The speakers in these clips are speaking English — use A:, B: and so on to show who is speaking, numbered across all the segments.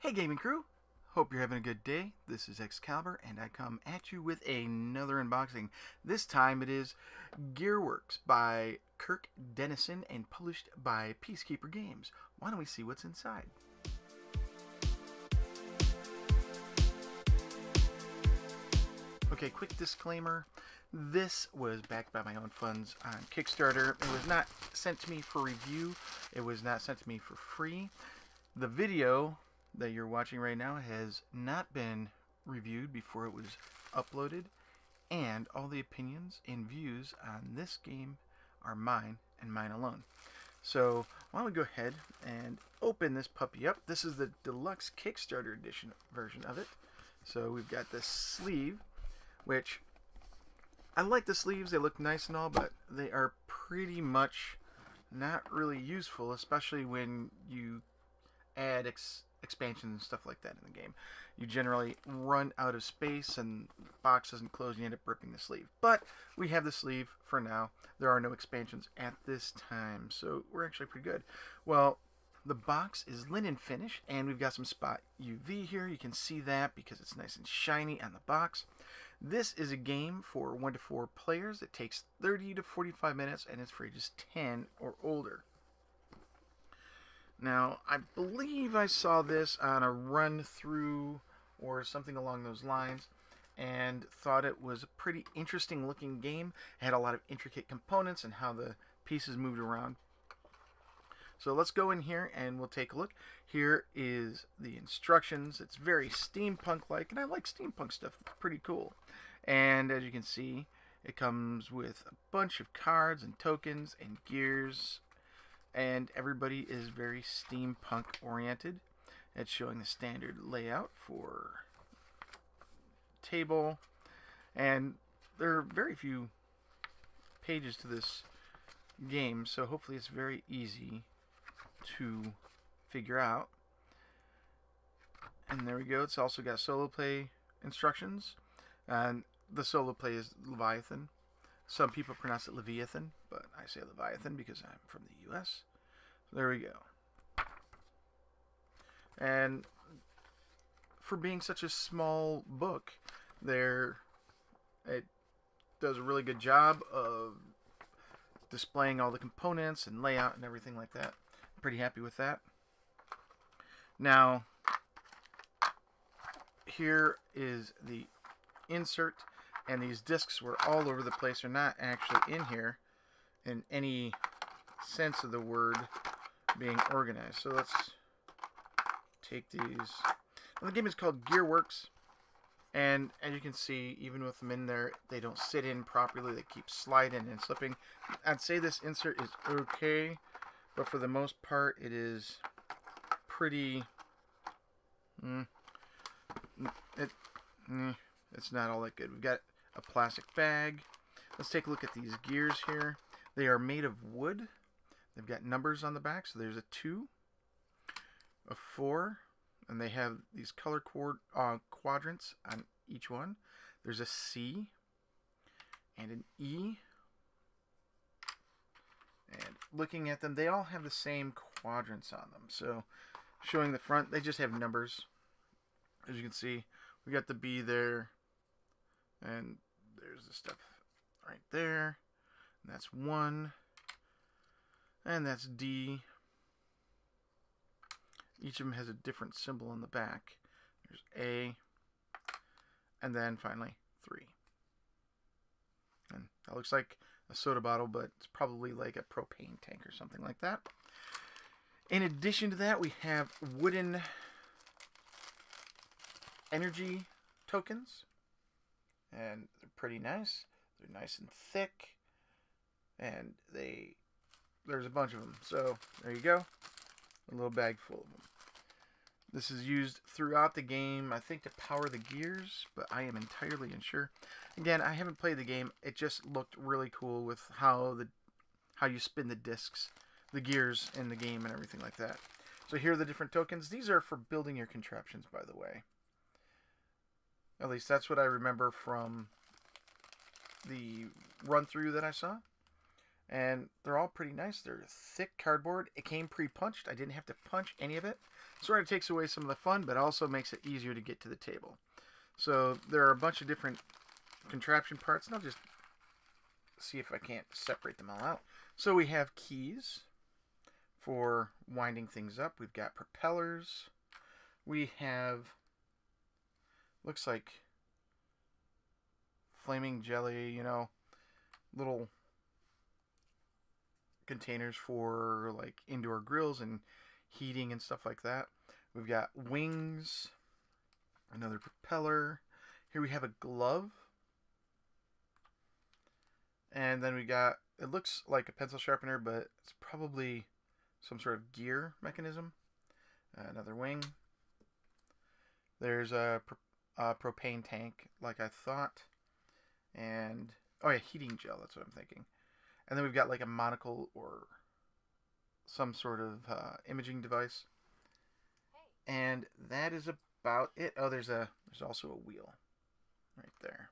A: Hey gaming crew, hope you're having a good day. This is Excalibur and I come at you with another unboxing. This time it is Gearworks by Kirk Dennison and published by Piecekeeper Games. Why don't we see what's inside? Okay, quick disclaimer. This was backed by my own funds on Kickstarter. It was not sent to me for review. It was not sent to me for free. The video that you're watching right now has not been reviewed before it was uploaded, and all the opinions and views on this game are mine and mine alone. So why don't we go ahead and open this puppy up. This is the deluxe Kickstarter edition version of it. So we've got this sleeve, which I like the sleeves. They look nice and all, but they are pretty much not really useful, especially when you add expansions and stuff like that in the game. You generally run out of space and the box doesn't close and you end up ripping the sleeve. But we have the sleeve for now. There are no expansions at this time, so we're actually pretty good. Well, the box is linen finish and we've got some spot UV here. You can see that because it's nice and shiny on the box. This is a game for 1 to 4 players. It takes 30 to 45 minutes and it's for ages 10 or older. Now, I believe I saw this on a run-through or something along those lines and thought it was a pretty interesting looking game. It had a lot of intricate components and how the pieces moved around. So let's go in here and we'll take a look. Here is the instructions. It's very steampunk-like, and I like steampunk stuff. It's pretty cool. And as you can see, it comes with a bunch of cards and tokens and gears, and everybody is very steampunk oriented. It's showing the standard layout for table, and there are very few pages to this game, so hopefully it's very easy to figure out. And there we go. It's also got solo play instructions, and the solo play is Leviathan. Some people pronounce it Leviathan, but I say Leviathan because I'm from the US. So there we go. And for being such a small book, it does a really good job of displaying all the components and layout and everything like that. I'm pretty happy with that. Now, here is the insert, and these discs were all over the place. They're not actually in here in any sense of the word being organized. So let's take these. Well, the game is called Gearworks, and as you can see, even with them in there, they don't sit in properly. They keep sliding and slipping. I'd say this insert is okay, but for the most part, it is pretty. It's not all that good. We've got a plastic bag. Let's take a look at these gears here. They are made of wood. They've got numbers on the back. So there's a 2, a 4, and they have these color quadrants on each one. There's a C and an E. And looking at them, they all have the same quadrants on them. So showing the front, they just have numbers. As you can see, we got the B there, and there's the stuff right there. And that's 1, and that's D. Each of them has a different symbol on the back. There's A, and then finally 3. And that looks like a soda bottle, but it's probably like a propane tank or something like that. In addition to that, we have wooden energy tokens, and they're pretty nice. They're nice and thick, and there's a bunch of them. So there you go, a little bag full of them. This is used throughout the game, I think, to power the gears, but I am entirely unsure. Again, I haven't played the game. It just looked really cool with how you spin the discs, the gears in the game, and everything like that. So here are the different tokens. These are for building your contraptions, by the way. At least that's what I remember from the run-through that I saw. And they're all pretty nice. They're thick cardboard. It came pre-punched. I didn't have to punch any of it. Sort of takes away some of the fun, but also makes it easier to get to the table. So there are a bunch of different contraption parts, and I'll just see if I can't separate them all out. So we have keys for winding things up. We've got propellers. We have, looks like flaming jelly, you know, little containers for like indoor grills and heating and stuff like that. We've got wings, another propeller. Here we have a glove. And then we got, it looks like a pencil sharpener, but it's probably some sort of gear mechanism. Another wing. There's a propane tank, like I thought. And, oh yeah, heating gel, that's what I'm thinking. And then we've got like a monocle or some sort of imaging device. And that is about it. Oh, there's also a wheel right there.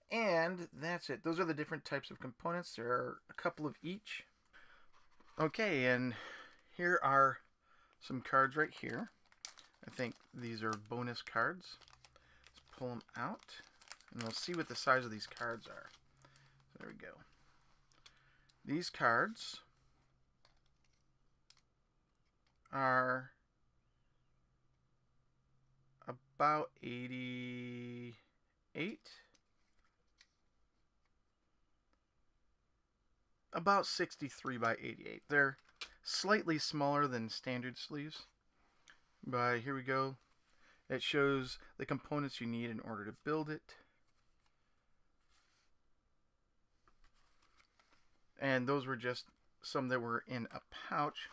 A: And that's it. Those are the different types of components. There are a couple of each. Okay, and here are some cards right here. I think these are bonus cards. Let's pull them out, and we'll see what the size of these cards are. So there we go. These cards are about 88, about 63 by 88. They're slightly smaller than standard sleeves, but here we go. It shows the components you need in order to build it. And those were just some that were in a pouch.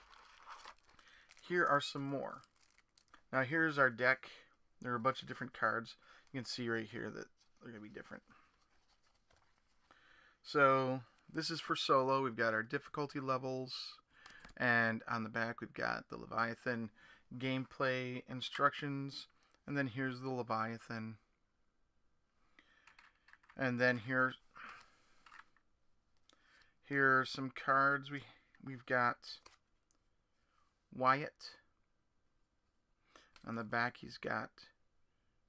A: Here are some more. Now here's our deck. There are a bunch of different cards. You can see right here that they're going to be different. So this is for solo. We've got our difficulty levels. And on the back we've got the Leviathan gameplay instructions. And then here's the Leviathan. And then here are some cards. We've got Wyatt. On the back he's got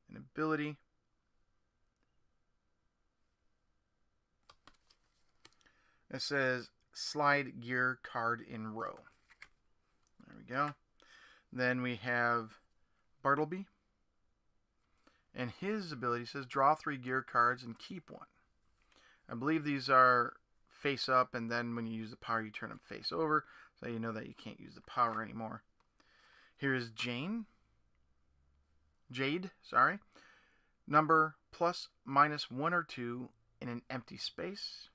A: an ability. It says slide gear card in row. There we go. Then we have Bartleby. And his ability says draw 3 gear cards and keep 1. I believe these are face up, and then when you use the power you turn them face over, so you know that you can't use the power anymore. Here is Jade, sorry. Number plus minus 1 or 2 in an empty space.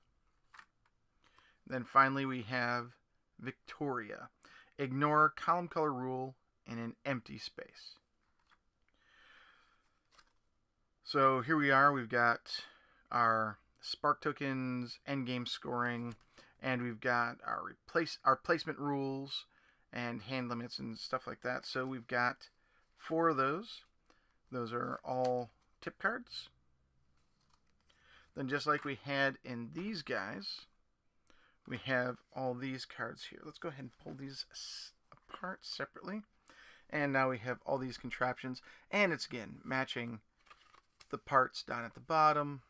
A: Then finally we have Victoria. Ignore column color rule in an empty space. So here we are. We've got our spark tokens, endgame scoring, and we've got our placement rules and hand limits and stuff like that. So we've got 4 of those. Those are all tip cards. Then just like we had in these guys, we have all these cards here. Let's go ahead and pull these apart separately. And now we have all these contraptions. And it's, again, matching the parts down at the bottom.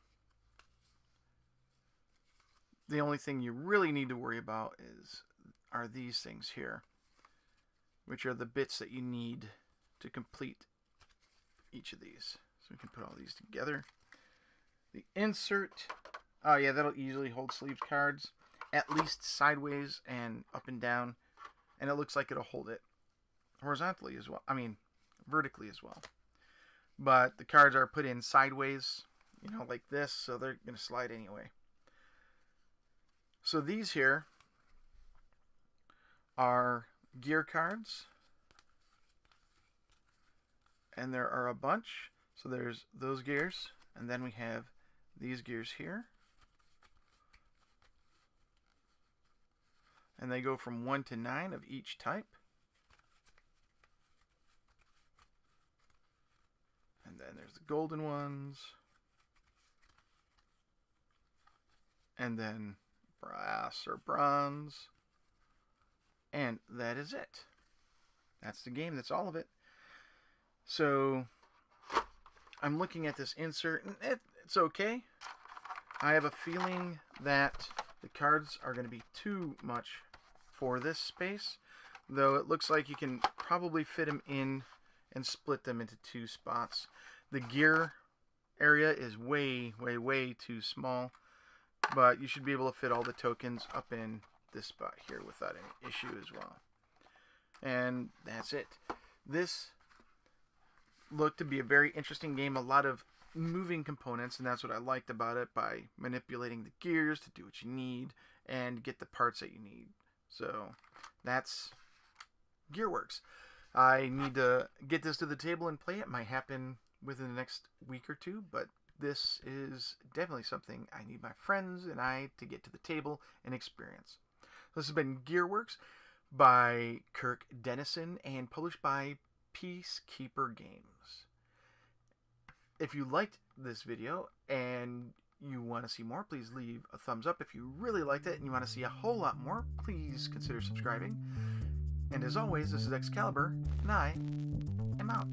A: The only thing you really need to worry about are these things here, which are the bits that you need to complete each of these. So we can put all these together. The insert, oh yeah, that'll easily hold sleeved cards, at least sideways and up and down, and it looks like it'll hold it horizontally as well. I mean, vertically as well. But the cards are put in sideways, you know, like this, so they're going to slide anyway. So these here are gear cards, and there are a bunch. So there's those gears, and then we have these gears here, and they go from 1 to 9 of each type. And then there's the golden ones, and then brass or bronze, and that is it. that's the game. That's all of it. So I'm looking at this insert, and it's okay. I have a feeling that the cards are going to be too much for this space, though it looks like you can probably fit them in and split them into 2 spots. The gear area is way, way, way too small, but you should be able to fit all the tokens up in this spot here without any issue as well. And that's it. This looked to be a very interesting game, a lot of moving components, and that's what I liked about it, by manipulating the gears to do what you need and get the parts that you need. So that's Gearworks. I need to get this to the table and play it. Might happen within the next week or 2, but this is definitely something I need my friends and I to get to the table and experience. This has been Gearworks by Kirk Dennison and published by Piecekeeper Games. If you liked this video and you want to see more, please leave a thumbs up. If you really liked it and you want to see a whole lot more, please consider subscribing. And as always, this is Excalibur, and I am out.